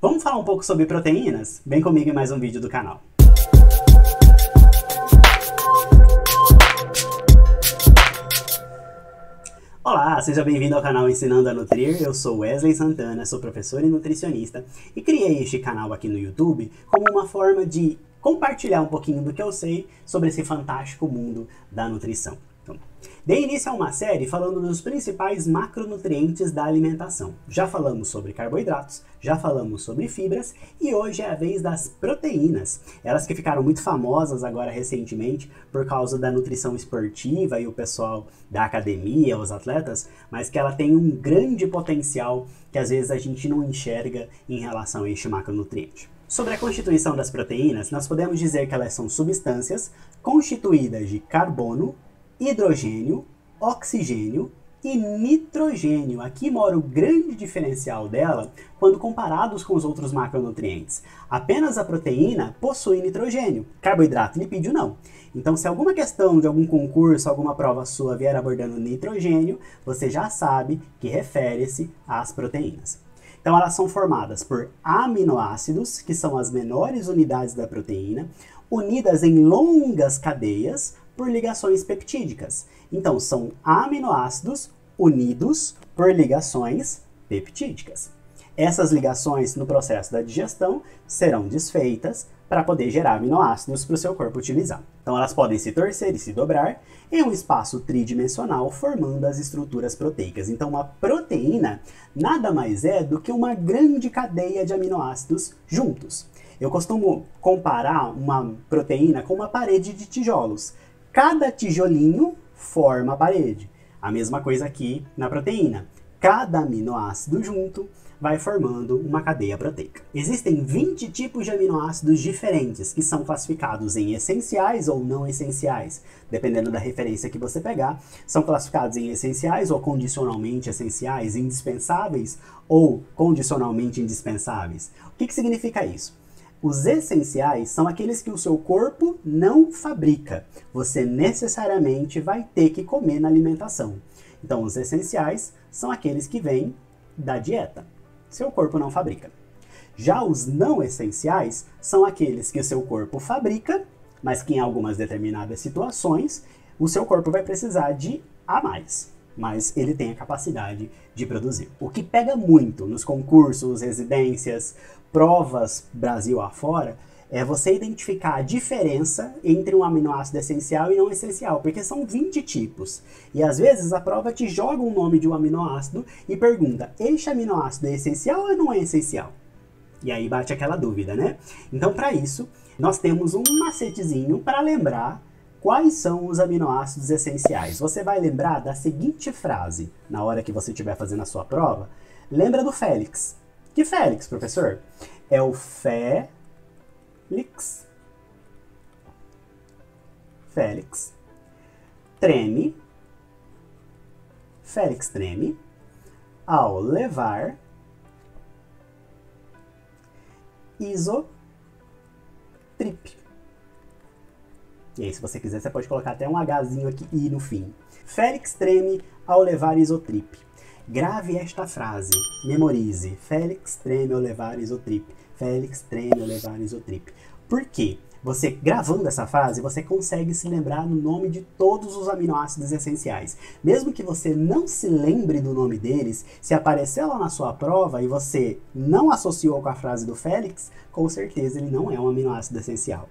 Vamos falar um pouco sobre proteínas? Vem comigo em mais um vídeo do canal. Olá, seja bem-vindo ao canal Ensinando a Nutrir. Eu sou Wesley Santana, sou professor e nutricionista e criei este canal aqui no YouTube como uma forma de compartilhar um pouquinho do que eu sei sobre esse fantástico mundo da nutrição. Então, dei início a uma série falando dos principais macronutrientes da alimentação. Já falamos sobre carboidratos, já falamos sobre fibras e hoje é a vez das proteínas. Elas que ficaram muito famosas agora recentemente por causa da nutrição esportiva e o pessoal da academia, os atletas, mas que ela tem um grande potencial que às vezes a gente não enxerga em relação a este macronutriente. Sobre a constituição das proteínas, nós podemos dizer que elas são substâncias constituídas de carbono, hidrogênio, oxigênio e nitrogênio. Aqui mora o grande diferencial dela quando comparados com os outros macronutrientes. Apenas a proteína possui nitrogênio, carboidrato e lipídio não. Então, se alguma questão de algum concurso, alguma prova sua vier abordando nitrogênio, você já sabe que refere-se às proteínas. Então, elas são formadas por aminoácidos, que são as menores unidades da proteína, unidas em longas cadeias por ligações peptídicas. Então, são aminoácidos unidos por ligações peptídicas. Essas ligações, no processo da digestão, serão desfeitas para poder gerar aminoácidos para o seu corpo utilizar. Então, elas podem se torcer e se dobrar em um espaço tridimensional, formando as estruturas proteicas. Então, uma proteína nada mais é do que uma grande cadeia de aminoácidos juntos. Eu costumo comparar uma proteína com uma parede de tijolos. Cada tijolinho forma a parede. A mesma coisa aqui na proteína. Cada aminoácido junto vai formando uma cadeia proteica. Existem 20 tipos de aminoácidos diferentes que são classificados em essenciais ou não essenciais. Dependendo da referência que você pegar, são classificados em essenciais ou condicionalmente essenciais, indispensáveis ou condicionalmente indispensáveis. O que significa isso? Os essenciais são aqueles que o seu corpo não fabrica. Você necessariamente vai ter que comer na alimentação. Então, os essenciais são aqueles que vêm da dieta. Seu corpo não fabrica. Já os não essenciais são aqueles que o seu corpo fabrica, mas que em algumas determinadas situações o seu corpo vai precisar de a mais. Mas ele tem a capacidade de produzir. O que pega muito nos concursos, residências, provas Brasil afora, é você identificar a diferença entre um aminoácido essencial e não essencial, porque são 20 tipos. E às vezes a prova te joga um nome de um aminoácido e pergunta, este aminoácido é essencial ou não é essencial? E aí bate aquela dúvida, né? Então, para isso, nós temos um macetezinho para lembrar quais são os aminoácidos essenciais. Você vai lembrar da seguinte frase, na hora que você estiver fazendo a sua prova. Lembra do Félix. Que Félix, professor? É o Félix. Treme. Félix treme ao levar isotrip. E aí, se você quiser, você pode colocar até um Hzinho aqui e no fim. Félix treme ao levar isotrip. Grave esta frase, memorize. Félix treme ao levar isotrip. Félix treme ao levar isotrip. Por quê? Você gravando essa frase, você consegue se lembrar no nome de todos os aminoácidos essenciais. Mesmo que você não se lembre do nome deles, se aparecer lá na sua prova e você não associou com a frase do Félix, com certeza ele não é um aminoácido essencial.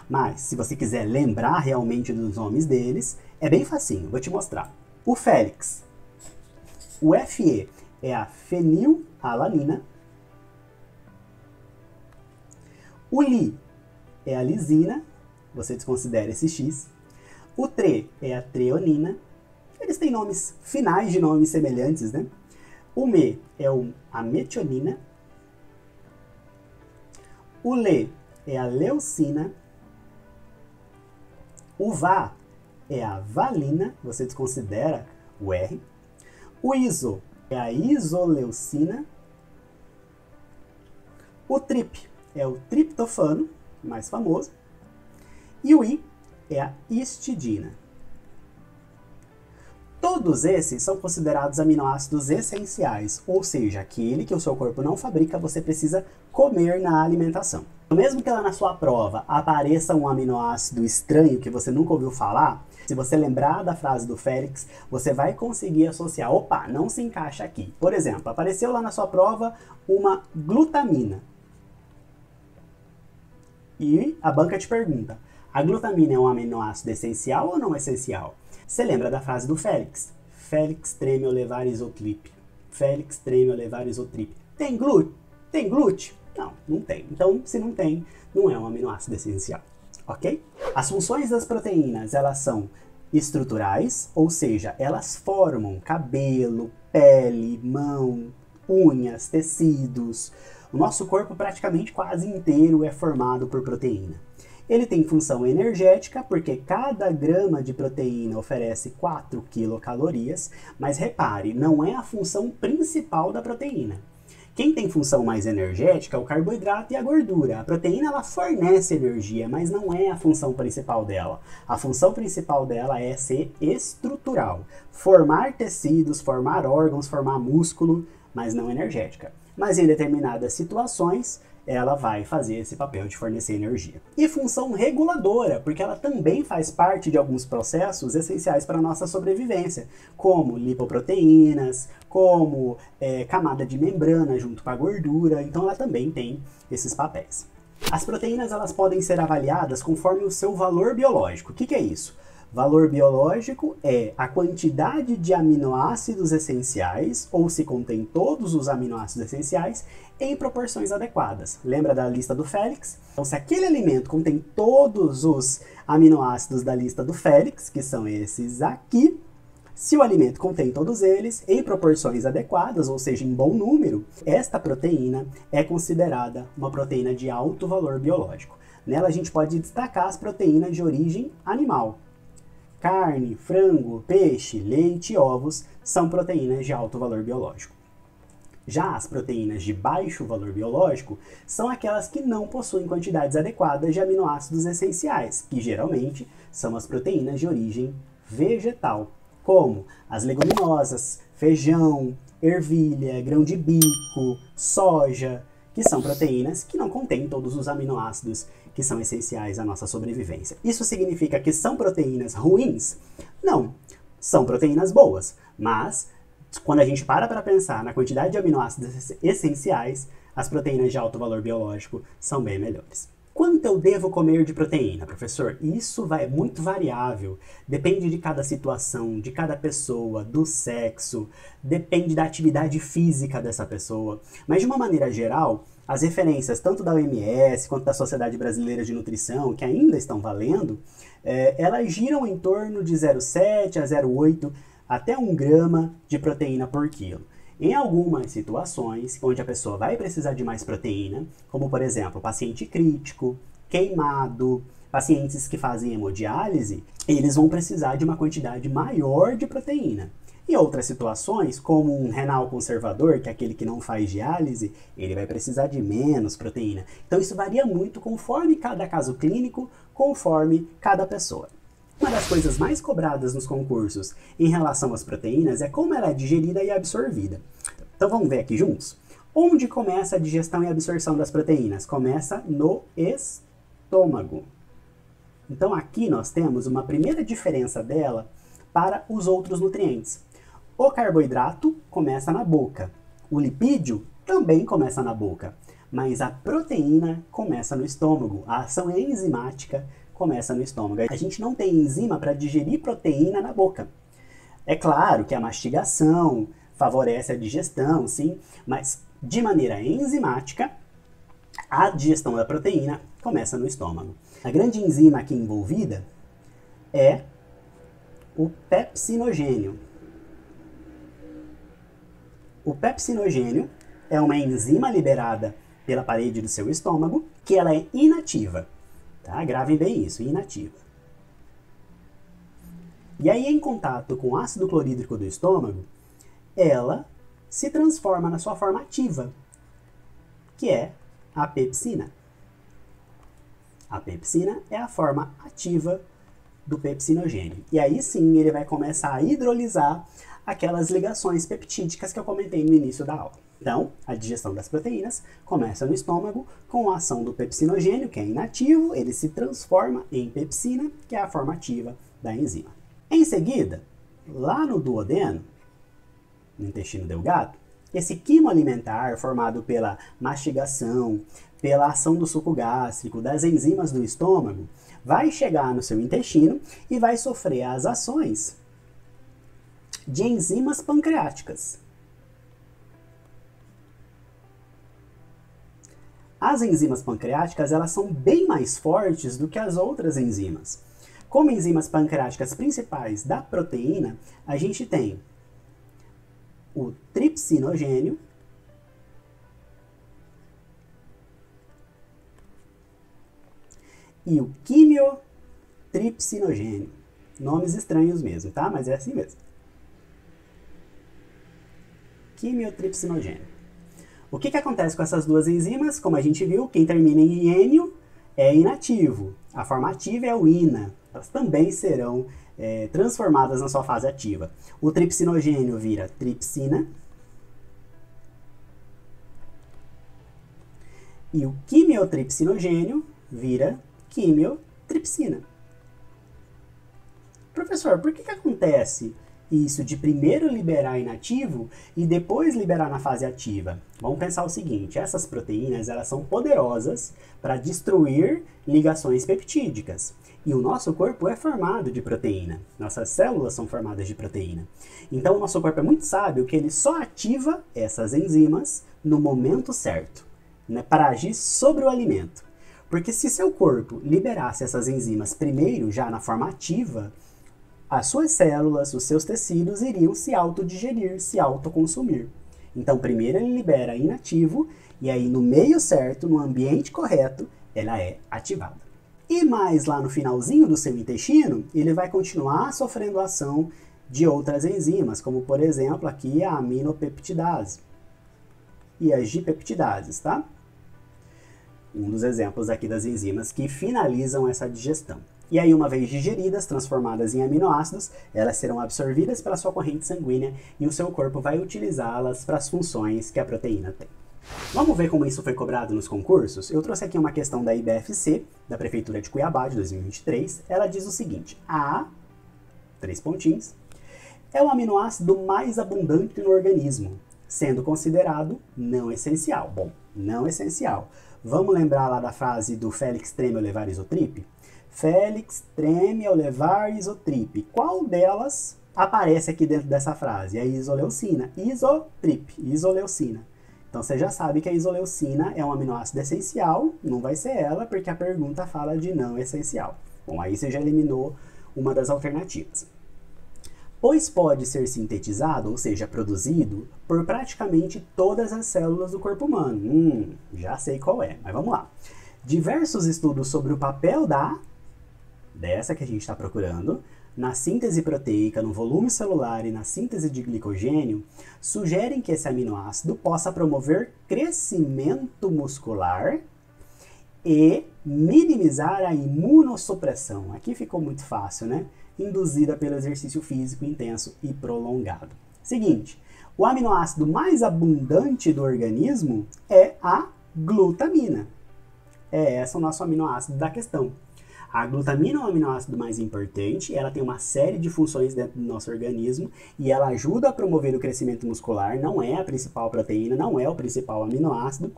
Mas, se você quiser lembrar realmente dos nomes deles, é bem facinho, vou te mostrar. O Félix, o Fe é a fenilalanina, o Li é a lisina, você desconsidera esse X, o Tre é a treonina, eles têm nomes finais de nomes semelhantes, né? O Me é a metionina, o Le é a leucina, o Va é a valina, você desconsidera o R. O iso é a isoleucina. O trip é o triptofano, mais famoso. E o I é a histidina. Todos esses são considerados aminoácidos essenciais, ou seja, aquele que o seu corpo não fabrica, você precisa comer na alimentação. Mesmo que lá na sua prova apareça um aminoácido estranho que você nunca ouviu falar, se você lembrar da frase do Félix, você vai conseguir associar, opa, não se encaixa aqui. Por exemplo, apareceu lá na sua prova uma glutamina. E a banca te pergunta, a glutamina é um aminoácido essencial ou não essencial? Você lembra da frase do Félix? Félix treme ao levar isotrip. Félix treme ao levar isotrip. Tem glúten? Tem glúten? Não, não tem. Então, se não tem, não é um aminoácido essencial. Ok? As funções das proteínas, elas são estruturais, ou seja, elas formam cabelo, pele, mão, unhas, tecidos. O nosso corpo praticamente quase inteiro é formado por proteína. Ele tem função energética, porque cada grama de proteína oferece 4 quilocalorias, mas repare, não é a função principal da proteína. Quem tem função mais energética é o carboidrato e a gordura. A proteína ela fornece energia, mas não é a função principal dela. A função principal dela é ser estrutural. Formar tecidos, formar órgãos, formar músculo, mas não energética. Mas em determinadas situações, ela vai fazer esse papel de fornecer energia. E função reguladora, porque ela também faz parte de alguns processos essenciais para a nossa sobrevivência, como lipoproteínas, como camada de membrana junto com a gordura, então ela também tem esses papéis. As proteínas elas podem ser avaliadas conforme o seu valor biológico. O que é isso? Valor biológico é a quantidade de aminoácidos essenciais, ou se contém todos os aminoácidos essenciais, em proporções adequadas. Lembra da lista do Félix? Então, se aquele alimento contém todos os aminoácidos da lista do Félix, que são esses aqui, se o alimento contém todos eles em proporções adequadas, ou seja, em bom número, esta proteína é considerada uma proteína de alto valor biológico. Nela a gente pode destacar as proteínas de origem animal. Carne, frango, peixe, leite e ovos são proteínas de alto valor biológico. Já as proteínas de baixo valor biológico são aquelas que não possuem quantidades adequadas de aminoácidos essenciais, que geralmente são as proteínas de origem vegetal, como as leguminosas, feijão, ervilha, grão de bico, soja, que são proteínas que não contêm todos os aminoácidos que são essenciais à nossa sobrevivência. Isso significa que são proteínas ruins? Não, são proteínas boas, mas quando a gente para pensar na quantidade de aminoácidos essenciais, as proteínas de alto valor biológico são bem melhores. Quanto eu devo comer de proteína, professor? Isso é muito variável, depende de cada situação, de cada pessoa, do sexo, depende da atividade física dessa pessoa, mas de uma maneira geral, as referências tanto da OMS quanto da Sociedade Brasileira de Nutrição, que ainda estão valendo, elas giram em torno de 0,7 a 0,8 até 1 grama de proteína por quilo. Em algumas situações, onde a pessoa vai precisar de mais proteína, como por exemplo, paciente crítico, queimado, pacientes que fazem hemodiálise, eles vão precisar de uma quantidade maior de proteína. Em outras situações, como um renal conservador, que é aquele que não faz diálise, ele vai precisar de menos proteína. Então isso varia muito conforme cada caso clínico, conforme cada pessoa. Uma das coisas mais cobradas nos concursos em relação às proteínas é como ela é digerida e absorvida. Então vamos ver aqui juntos? Onde começa a digestão e absorção das proteínas? Começa no estômago. Então aqui nós temos uma primeira diferença dela para os outros nutrientes. O carboidrato começa na boca, o lipídio também começa na boca, mas a proteína começa no estômago, a ação enzimática começa no estômago. A gente não tem enzima para digerir proteína na boca. É claro que a mastigação favorece a digestão, sim, mas de maneira enzimática, a digestão da proteína começa no estômago. A grande enzima aqui envolvida é o pepsinogênio. O pepsinogênio é uma enzima liberada pela parede do seu estômago, que ela é inativa. Tá? Gravem bem isso, inativa. E aí, em contato com o ácido clorídrico do estômago, ela se transforma na sua forma ativa, que é a pepsina. A pepsina é a forma ativa do pepsinogênio. E aí sim ele vai começar a hidrolisar aquelas ligações peptídicas que eu comentei no início da aula. Então, a digestão das proteínas começa no estômago com a ação do pepsinogênio, que é inativo, ele se transforma em pepsina, que é a forma ativa da enzima. Em seguida, lá no duodeno, no intestino delgado, esse quimo alimentar formado pela mastigação, pela ação do suco gástrico, das enzimas do estômago, vai chegar no seu intestino e vai sofrer as ações de enzimas pancreáticas. As enzimas pancreáticas, elas são bem mais fortes do que as outras enzimas. Como enzimas pancreáticas principais da proteína, a gente tem o tripsinogênio e o quimiotripsinogênio. Nomes estranhos mesmo, tá? Mas é assim mesmo. Quimiotripsinogênio. O que acontece com essas duas enzimas? Como a gente viu, quem termina em ênio é inativo. A forma ativa é o ina. Elas também serão transformadas na sua fase ativa. O tripsinogênio vira tripsina. E o quimiotripsinogênio vira quimiotripsina. Professor, por que acontece isso de primeiro liberar inativo e depois liberar na fase ativa? Vamos pensar o seguinte, essas proteínas elas são poderosas para destruir ligações peptídicas. E o nosso corpo é formado de proteína. Nossas células são formadas de proteína. Então o nosso corpo é muito sábio que ele só ativa essas enzimas no momento certo, né, para agir sobre o alimento. Porque se seu corpo liberasse essas enzimas primeiro, já na forma ativa, as suas células, os seus tecidos iriam se autodigerir, se autoconsumir. Então, primeiro ele libera inativo e aí no meio certo, no ambiente correto, ela é ativada. E mais lá no finalzinho do seu intestino, ele vai continuar sofrendo a ação de outras enzimas, como por exemplo aqui a aminopeptidase e as dipeptidases, tá? Um dos exemplos aqui das enzimas que finalizam essa digestão. E aí, uma vez digeridas, transformadas em aminoácidos, elas serão absorvidas pela sua corrente sanguínea e o seu corpo vai utilizá-las para as funções que a proteína tem. Vamos ver como isso foi cobrado nos concursos? Eu trouxe aqui uma questão da IBFC, da Prefeitura de Cuiabá, de 2023. Ela diz o seguinte: A, 3 pontinhos, é o aminoácido mais abundante no organismo, sendo considerado não essencial. Bom, não essencial. Vamos lembrar lá da frase do Félix treme ao levar isotrip? Félix treme ao levar isotrip. Qual delas aparece aqui dentro dessa frase? É a isoleucina. Isotrip, isoleucina. Então você já sabe que a isoleucina é um aminoácido essencial, não vai ser ela, porque a pergunta fala de não essencial. Bom, aí você já eliminou uma das alternativas. Pois pode ser sintetizado, ou seja, produzido, por praticamente todas as células do corpo humano. Já sei qual é, mas vamos lá. Diversos estudos sobre o papel dessa que a gente está procurando, na síntese proteica, no volume celular e na síntese de glicogênio, sugerem que esse aminoácido possa promover crescimento muscular e minimizar a imunossupressão. Aqui ficou muito fácil, né? Induzida pelo exercício físico intenso e prolongado. Seguinte, o aminoácido mais abundante do organismo é a glutamina. Esse é o nosso aminoácido da questão. A glutamina é o aminoácido mais importante, ela tem uma série de funções dentro do nosso organismo e ela ajuda a promover o crescimento muscular, não é a principal proteína, não é o principal aminoácido,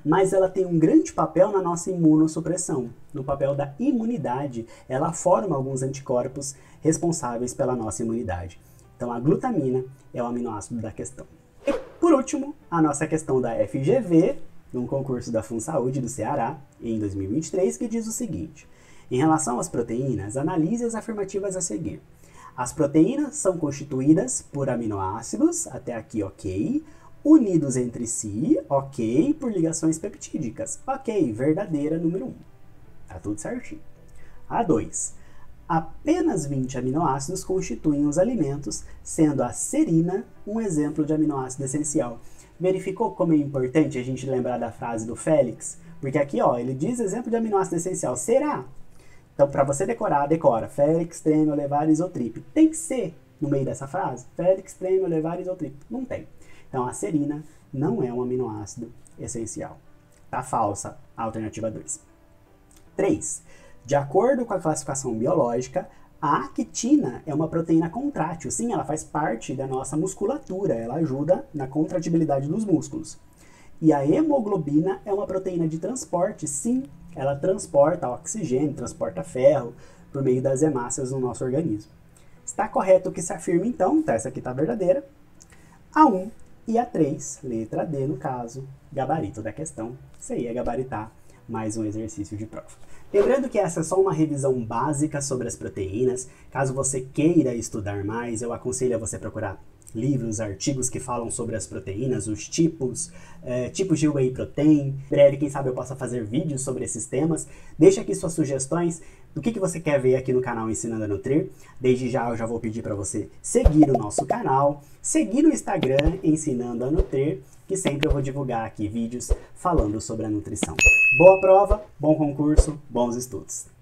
mas ela tem um grande papel na nossa imunossupressão, no papel da imunidade. Ela forma alguns anticorpos responsáveis pela nossa imunidade. Então a glutamina é o aminoácido da questão. E por último, a nossa questão da FGV, num concurso da FunSaúde do Ceará, em 2023, que diz o seguinte: em relação às proteínas, analise as afirmativas a seguir. As proteínas são constituídas por aminoácidos, até aqui ok, unidos entre si, ok, por ligações peptídicas, ok, verdadeira número 1. Tá tudo certinho. A 2. Apenas 20 aminoácidos constituem os alimentos, sendo a serina um exemplo de aminoácido essencial. Verificou como é importante a gente lembrar da frase do Félix? Porque aqui, ó, ele diz exemplo de aminoácido essencial. Será Então, para você decorar, decora ferro extremo, levar isotrip. Tem que ser no meio dessa frase, ferro extremo, levar isotrip. Não tem. Então, a serina não é um aminoácido essencial. Tá falsa a alternativa 2. 3. De acordo com a classificação biológica, a actina é uma proteína contrátil. Sim, ela faz parte da nossa musculatura, ela ajuda na contratibilidade dos músculos. E a hemoglobina é uma proteína de transporte. Sim, ela transporta oxigênio, transporta ferro por meio das hemácias no nosso organismo. Está correto o que se afirma então, tá, essa aqui está verdadeira. A 1 e a 3, letra D no caso, gabarito da questão. Você ia gabaritar mais um exercício de prova. Lembrando que essa é só uma revisão básica sobre as proteínas. Caso você queira estudar mais, eu aconselho a você procurar livros, artigos que falam sobre as proteínas, os tipos de whey protein. Em breve, quem sabe eu possa fazer vídeos sobre esses temas. Deixa aqui suas sugestões do que você quer ver aqui no canal Ensinando a Nutrir. Desde já eu já vou pedir para você seguir o nosso canal, seguir o Instagram Ensinando a Nutrir, que sempre eu vou divulgar aqui vídeos falando sobre a nutrição. Boa prova, bom concurso, bons estudos!